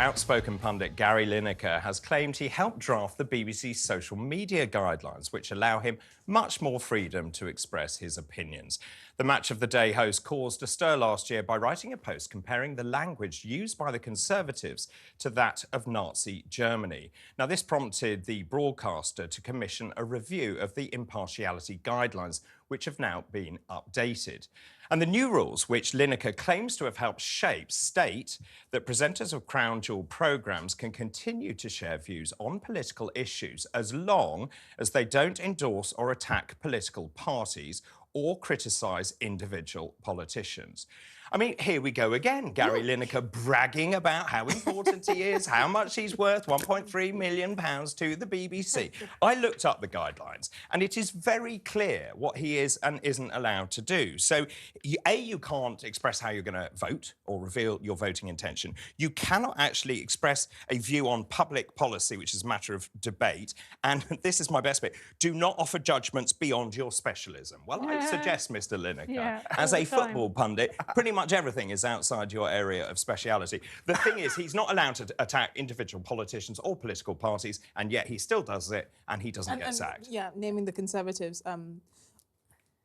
outspoken pundit Gary Lineker has claimed he helped draft the BBC's social media guidelines, which allow him much more freedom to express his opinions. The Match of the Day host caused a stir last year by writing a post comparing the language used by the Conservatives to that of Nazi Germany. Now, this prompted the broadcaster to commission a review of the impartiality guidelines, which have now been updated. And the new rules, which Lineker claims to have helped shape, state that presenters of Crown Jewel programmes can continue to share views on political issues as long as they don't endorse or attack political parties or criticise individual politicians. I mean, here we go again. Gary Lineker bragging about how important he is, how much he's worth, £1.3 million to the BBC. I looked up the guidelines, and it is very clear what he is and isn't allowed to do. So, you can't express how you're going to vote or reveal your voting intention. You cannot actually express a view on public policy, which is a matter of debate. And this is my best bit. Do not offer judgments beyond your specialism. Well, I suggest, Mr. Lineker, as a football pundit, pretty much everything is outside your area of speciality. The thing is, he's not allowed to attack individual politicians or political parties, and yet he still does it, and he doesn't get sacked. Yeah, naming the Conservatives.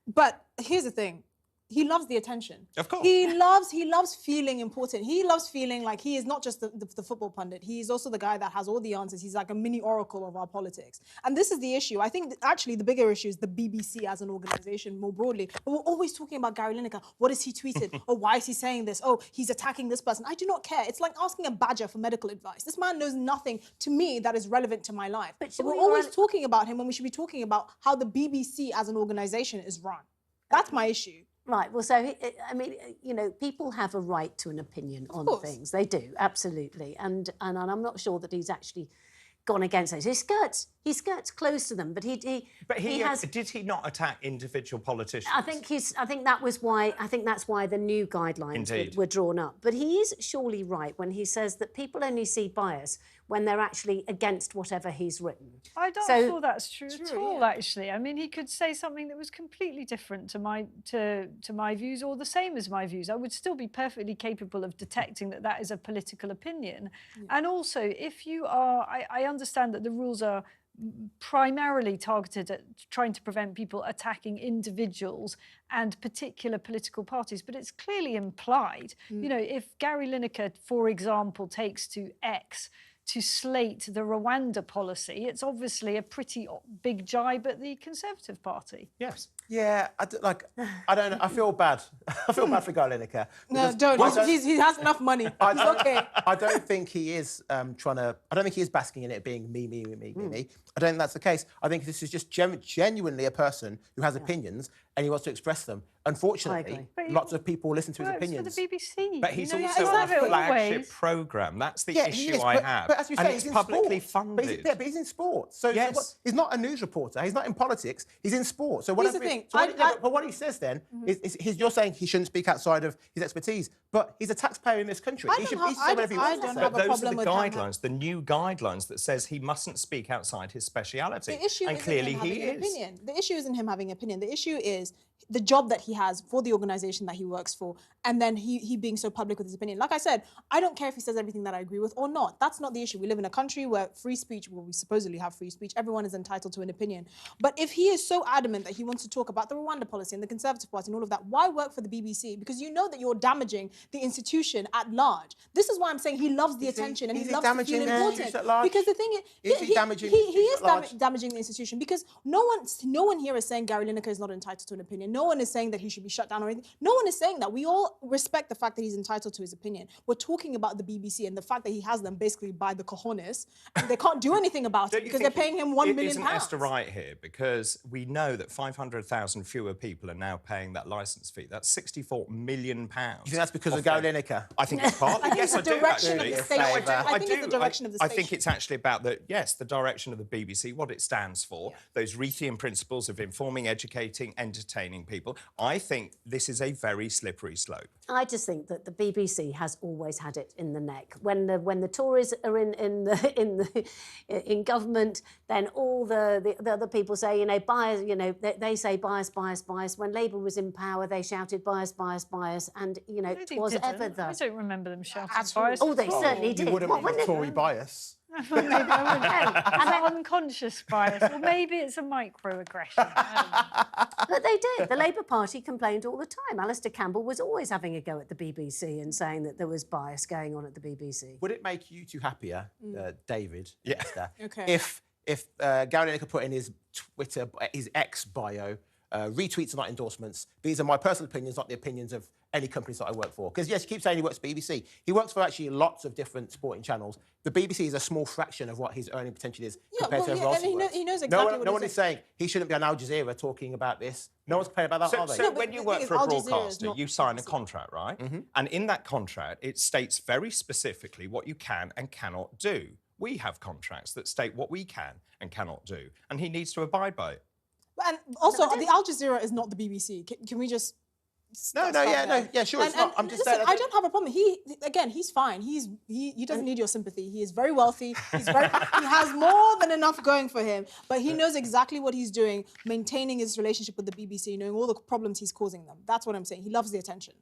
But here's the thing. He loves the attention. Of course. He loves feeling important. He loves feeling like he is not just the football pundit. He's also the guy that has all the answers. He's like a mini oracle of our politics. And this is the issue. I think actually the bigger issue is the BBC as an organisation more broadly. But we're always talking about Gary Lineker. What has he tweeted? Oh, why is he saying this? Oh, he's attacking this person. I do not care. It's like asking a badger for medical advice. This man knows nothing to me that is relevant to my life. But we're always talking about him when we should be talking about how the BBC as an organisation is run. That's my issue. Right, well, so, I mean, you know, people have a right to an opinion on things. They do, absolutely. And I'm not sure that he's actually gone against those. He skirts close to them, but he has... Did he not attack individual politicians? I think that's why the new guidelines were drawn up. But he is surely right when he says that people only see bias when they're actually against whatever he's written. I don't feel that's true at all, actually. I mean, he could say something that was completely different to my views or the same as my views. I would still be perfectly capable of detecting that that is a political opinion. And also, if you are... I understand that the rules are primarily targeted at trying to prevent people attacking individuals and particular political parties, but it's clearly implied. You know, if Gary Lineker, for example, takes to X to slate the Rwanda policy, it's obviously a pretty big jibe at the Conservative Party. Yes. Yeah, I don't know. I feel bad. I feel bad for Gary Lineker. No, don't. He has enough money. He's okay. I don't think he is I don't think he is basking in it being me. I don't think that's the case. I think this is just genuinely a person who has opinions and he wants to express them. Unfortunately, lots of people listen to his opinions. For the BBC. But he's also on a flagship programme. That's the issue I have. But as you say, he's publicly funded. But he's in sport. So he's not a news reporter. He's not in politics. He's in sport. So here's the thing. But what he says then is you're saying he shouldn't speak outside of his expertise. But he's a taxpayer in this country. He should say whatever he wants to say. But those are the guidelines, the new guidelines that says he mustn't speak outside his speciality. The issue and clearly he is. Opinion. The issue isn't him having an opinion. The issue is the job that he has for the organisation that he works for, and then he being so public with his opinion. Like I said, I don't care if he says everything that I agree with or not. That's not the issue. We live in a country where free speech, well, we supposedly have free speech, everyone is entitled to an opinion. But if he is so adamant that he wants to talk about the Rwanda policy and the Conservative Party and all of that, why work for the BBC? Because you know that you're damaging the institution at large. This is why I'm saying he loves the attention and he loves to feel important. Because the thing is, he is damaging the institution, because no one here is saying Gary Lineker is not entitled to an opinion. No one is saying that he should be shut down or anything. No one is saying that. We all respect the fact that he's entitled to his opinion. We're talking about the BBC and the fact that he has them basically by the cojones, and they can't do anything about it because they're paying him £1 million. Isn't Esther right here? Because we know that 500,000 fewer people are now paying that licence fee. That's £64 million. You think that's because of Gary Lineker? I think it's partly. Yes, I do, actually. I think it's the direction of the station. I think it's actually about the direction of the BBC, what it stands for, those Reithian principles of informing, educating, entertaining people. I think this is a very slippery slope. I just think that the BBC has always had it in the neck. When the Tories are in government, then all the other people say, you know, bias. You know, they say bias, bias, bias. When Labour was in power, they shouted bias, bias, bias, and you know, it was ever thus. I don't remember them shouting bias. Oh, they certainly did. You wouldn't mean Tory bias. Maybe I wouldn't. An unconscious bias, or maybe it's a microaggression. But they did. The Labour Party complained all the time. Alistair Campbell was always having a go at the BBC and saying that there was bias going on at the BBC. Would it make you two happier, David, Esther, Okay. if Gary Lineker put in his Twitter, his X bio, retweets are not endorsements. These are my personal opinions, not the opinions of any companies that I work for. Because, yes, he keeps saying he works for BBC. He works for actually lots of different sporting channels. The BBC is a small fraction of what his earning potential is compared to everyone else. He knows exactly no one is saying he shouldn't be on Al Jazeera talking about this. No one's complaining about that, are they? So when you work for a broadcaster, you sign a contract, right? And in that contract, it states very specifically what you can and cannot do. We have contracts that state what we can and cannot do, and he needs to abide by it. And also, the Al Jazeera is not the BBC. Can we just... No, sure, it's not. I'm just listen, saying. I don't have a problem. He's fine. He doesn't need your sympathy. He is very wealthy. He has more than enough going for him. But he knows exactly what he's doing, maintaining his relationship with the BBC, knowing all the problems he's causing them. That's what I'm saying. He loves the attention.